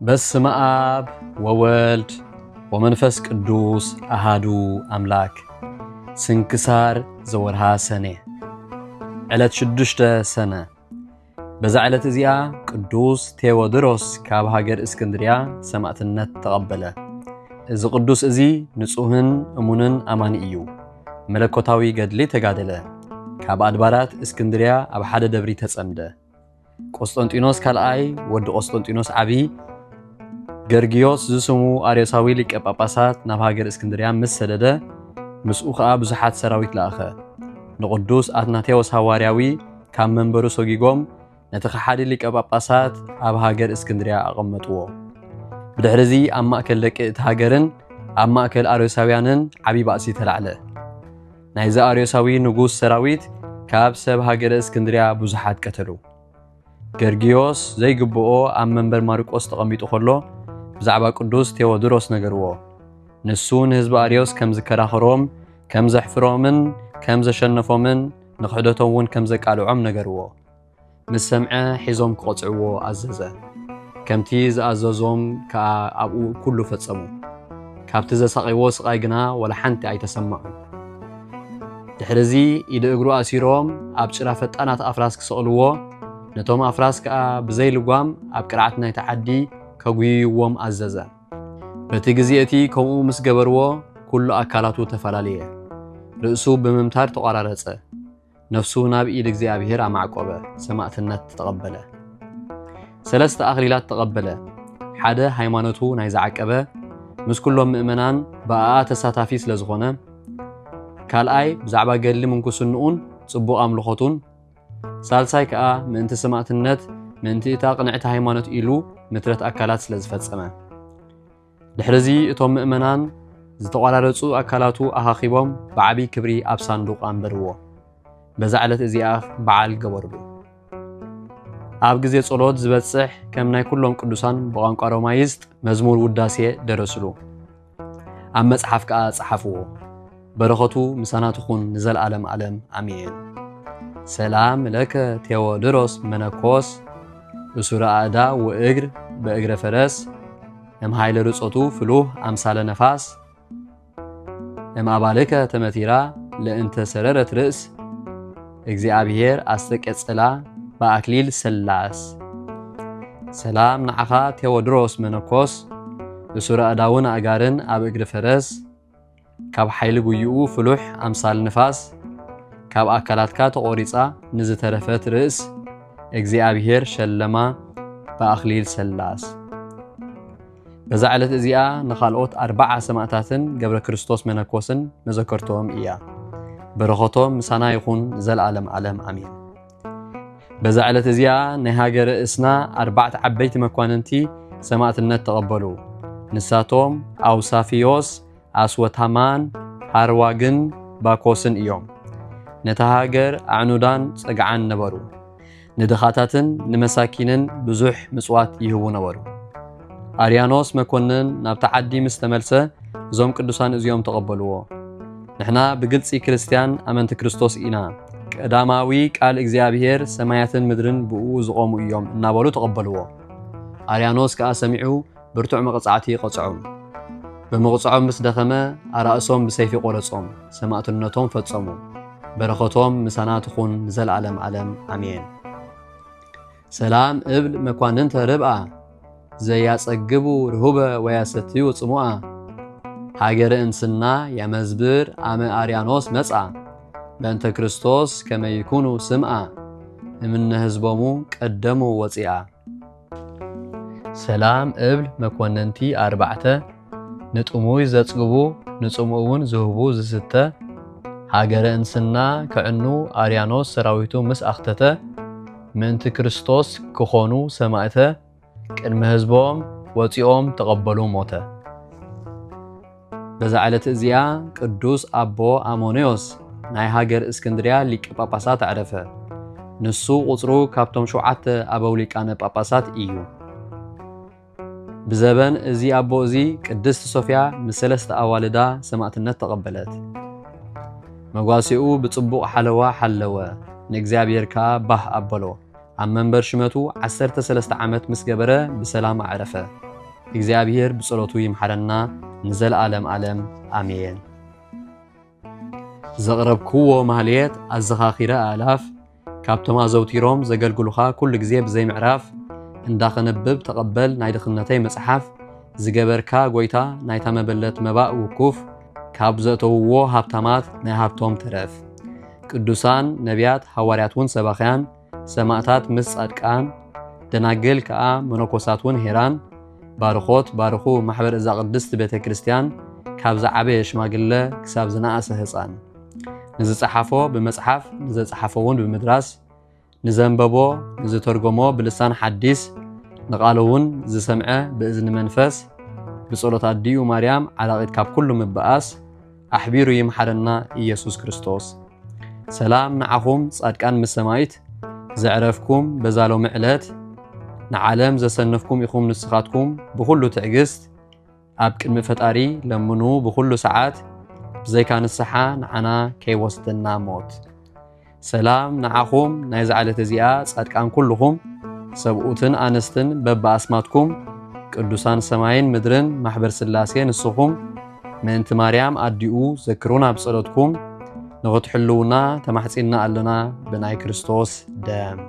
በስመ አብ ወወልድ ወመንፈስ ቅዱስ አሃዱ አምላክ። ስንክሳር ዘወርሃ ሰኔ ዕለት 6 ሰነ። በዛ ዕለት እዚኣ ቅዱስ ቴዎድሮስ ካብ ሃገር እስክንድርያ ሰማዕትነት ተቐበለ። እዚ ቅዱስ እዚ ንጹህን እሙንን ኣማኒ እዩ። መለኮታዊ ገድሊ ተጋደለ። ካብ ኣድባራት እስክንድርያ ኣብ ሓደ ደብሪ ተጸምደ። ቆስጠንጢኖስ ካልኣይ ወዲ ቆስጠንጢኖስ ዓቢ ገርጊዮስ ዝስሙ አርዮሳዊ ሊቀ ጳጳሳት ናብ ሃገር እስክንድርያ ምስ ሰደደ ምስኡ ከዓ ብዙሓት ሰራዊት ለኣኸ። ንቅዱስ አትናቴዎስ ሃዋርያዊ ካብ መንበሩ ሰጊጎም ነቲ ከሓዲ ሊቀ ጳጳሳት ኣብ ሃገር እስክንድርያ ኣቐመጥዎ። ብድሕሪዚ ኣብ ማእከል ደቂ እቲ ሃገርን ኣብ ማእከል አርዮሳውያንን ዓቢ ባእሲ ተላዕለ። ናይዚ አርዮሳዊ ንጉስ ሰራዊት ካብ ሰብ ሃገር እስክንድርያ ብዙሓት ቀተሉ። ገርጊዮስ ዘይግብኦ ኣብ መንበር ማርቆስ ተቐሚጡ ከሎ ብዛዕባ ቅዱስ ቴዎድሮስ ነገርዎ። ንሱ ንህዝቢ አርዮስ ከም ዝከራኸሮም ከም ዘሕፍሮምን ከም ዘሸነፎምን ንክሕደቶም እውን ከም ዘቃልዖም ነገርዎ። ምስ ሰምዐ ሒዞም ክቆጽዕዎ ኣዘዘ። ከምቲ ዝኣዘዞም ከዓ ኣብኡ ኩሉ ፈጸሙ። ካብቲ ዘሳቂዎ ስቃይ ግና ወላ ሓንቲ ኣይተሰማዑ። ድሕሪዚ ኢድ እግሩ ኣሲሮም ኣብ ጭራ ፈጣናት ኣፍራስ ክሰቕልዎ፣ ነቶም ኣፍራስ ከዓ ብዘይ ልጓም ኣብ ቅርዓት ናይቲ ዓዲ ከጉይይዎም ኣዘዘ። በቲ ግዜ እቲ ከምኡ ምስ ገበርዎ ኩሉ ኣካላቱ ተፈላለየ። ርእሱ ብምምታር ተቆራረጸ። ነፍሱ ናብ ኢድ እግዚኣብሔር ኣማዕቆበ። ሰማዕትነት ተቐበለ። 3 ኣኽሊላት ተቐበለ። ሓደ ሃይማኖቱ ናይ ዝዓቀበ ምስ ኩሎም ምእመናን ብኣኣ ተሳታፊ ስለ ዝኾነ፣ ካልኣይ ብዛዕባ ገድሊ ምንኩስንኡን ጽቡቕ ኣምልኾቱን፣ ሳልሳይ ከዓ ምእንቲ ሰማዕትነት ምእንቲ እታ ቅንዕቲ ሃይማኖት ኢሉ ምትረት ኣካላት ስለ ዝፈጸመ። ድሕሪዚ እቶም ምእመናን ዝተቆራረጹ ኣካላቱ ኣኻኺቦም ብዓቢ ክብሪ ኣብ ሳንዱቕ ኣንበርዎ። በዛ ዕለት እዚኣ በዓል ገበርሉ። ኣብ ግዜ ጸሎት ዝበጽሕ ከም ናይ ኩሎም ቅዱሳን ብቋንቋ ሮማይስጥ መዝሙር ውዳሴ ደረስሉ። ኣብ መጽሓፍ ከዓ ጸሓፍዎ። በረኸቱ ምሳናትኹን ንዘለዓለም ዓለም ኣሜን። ሰላም ለከ ቴዎድሮስ መነኮስ እሱረ አዳ ወእግር በእግረ ፈረስ እምሃይለ ርጾቱ ፍሉህ አምሳለ ነፋስ እምአባልከ ተመቲራ ለእንተ ሰረረት ርእስ እግዚአብሔር አስተቀጽላ በአክሊል ሰላስ። ሰላም ንዓኻ ቴዎድሮስ መነኮስ እሱረ አዳውን አጋርን ኣብ እግሪ ፈረስ ካብ ሓይሊ ጉይኡ ፍሉሕ አምሳል ነፋስ ካብ ኣካላትካ ተቆሪጻ ንዝተረፈት ርእስ እግዚአብሔር ሸለማ በአክሊል ሰላስ። በዛ ዕለት እዚኣ ንኻልኦት 40 ሰማዕታትን ገብረ ክርስቶስ መነኮስን መዘከርቶም እያ። በረኸቶም ምሳና ይኹን ዘለዓለም ዓለም ኣሜን። በዛ ዕለት እዚኣ ናይ ሃገረ እስና 4 ዓበይቲ መኳንንቲ ሰማዕትነት ተቐበሉ። ንሳቶም ኣውሳፊዮስ፣ ኣስወታማን፣ ሃርዋግን ባኮስን እዮም። ነታ ሃገር ኣዕኑዳን ጸግዓን ነበሩ። ንድኻታትን ንመሳኪንን ብዙሕ ምጽዋት ይህቡ ነበሩ። አርያኖስ መኮንን ናብታ ዓዲ ምስ ተመልሰ እዞም ቅዱሳን እዚኦም ተቐበልዎ። ንሕና ብግልፂ ክርስቲያን ኣመንቲ ክርስቶስ ኢና፣ ቀዳማዊ ቃል እግዚኣብሔር ሰማያትን ምድርን ብኡ ዝቆሙ እዮም እናበሉ ተቐበልዎ። አርያኖስ ከዓ ሰሚዑ ብርቱዕ መቕጻዕቲ ቀጽዖም። ብምቕጽዖም ምስ ደኸመ ኣራእሶም ብሰይፊ ቆረጾም፣ ሰማዕትነቶም ፈጸሙ። በረኸቶም ምሳናትኹን ዘለዓለም ዓለም ኣሜን። ሰላም እብል መኳንንተ ርብአ ዘያጸግቡ ርሁበ ወያሰትዩ ጽሙአ ሃገረ እንስና የመዝብር ኣመ አርያኖስ መጻ በእንተ ክርስቶስ ከመይኩኑ ስምአ እምነ ህዝቦሙ ቀደሙ ወፂአ። ሰላም እብል መኮንንቲ 4 ንጥሙይ ዘጽግቡ ንጽሙኡን ዝህቡ ዝስተ ሃገረ እንስና ከዕኑ አርያኖስ ሰራዊቱ ምስ ኣኽተተ ምእንቲ ክርስቶስ ክኾኑ ሰማዕተ ቅድሚ ህዝቦም ወፂኦም ተቐበሉ ሞተ። በዛ ዕለት እዚኣ ቅዱስ ኣቦ አሞኒዮስ ናይ ሃገር እስክንድርያ ሊቀ ጳጳሳት ኣዕረፈ። ንሱ ቁጽሩ ካብቶም 7 ኣበው ሊቃነ ጳጳሳት እዩ። ብዘበን እዚ ኣቦ እዚ ቅድስቲ ሶፍያ ምስ 3 ኣዋልዳ ሰማዕትነት ተቐበለት። መጓሲኡ ብጽቡቕ ሓለዋ ሓለወ። ንእግዚአብሔር ከዓ ባህ ኣበሎ። ኣብ መንበር ሽመቱ 13 ዓመት ምስ ገበረ ብሰላም ኣዕረፈ። እግዚአብሔር ብጸሎቱ ይምሐረና ንዘለዓለም ዓለም አሜን። ዘቕረብክዎ ማህሌት ኣዘኻኺረ ኣላፍ ካብቶም ኣዘውቲሮም ዘገልግሉኻ ኩሉ ግዜ ብዘይ ምዕራፍ እንዳኸነብብ ተቐበል ናይ ድኽነተይ መጽሓፍ ዝገበርካ ጎይታ ናይታ መበለት መባእ ውኩፍ ካብ ዘእተውዎ ሃብታማት ናይ ሃብቶም ተረፍ ቅዱሳን ነቢያት ሐዋርያት ውን ሰባኽያን ሰማዕታት ምስ ጻድቃን ደናግል ከዓ መነኮሳት ውን ሄራን ባርኾት ባርኹ ማሕበር እዛ ቅድስት ቤተ ክርስቲያን ካብ ዝዓበየ ሽማግለ ክሳብ ዝነኣሰ ህፃን ንዝጸሓፎ ብመጽሓፍ ንዘጸሓፎውን ብምድራስ ንዘንበቦ ንዝተርጎሞ ብልሳን ሓዲስ ንቓለውን ዝሰምዐ ብእዝኒ መንፈስ ብጸሎት ኣዲኡ ማርያም ዓላቒት ካብ ኩሉ ምብኣስ ኣሕቢሩ ይምሐረና ኢየሱስ ክርስቶስ። ሰላም ንዓኹም ጻድቃን ምስ ሰማይት ዘዕረፍኩም በዛሎም ዕለት ንዓለም ዘሰነፍኩም ኢኹም ንስኻትኩም ብኩሉ ትዕግስት ኣብ ቅድሚ ፈጣሪ ለምኑ ብኩሉ ሰዓት ብዘይካ ንስሓ ንዓና ከይወስደና ሞት። ሰላም ንዓኹም ናይ ዝዓለት እዚኣ ጻድቃን ኩልኹም ሰብኡትን ኣንስትን በብኣስማትኩም ቅዱሳን ሰማይን ምድርን ማሕበር ስላሴ ንስኹም ምእንቲ ማርያም ኣዲኡ ዘክሩና ብጸሎትኩም ንኽትሕልውና ተማሕጺና ኣለና ብናይ ክርስቶስ ደም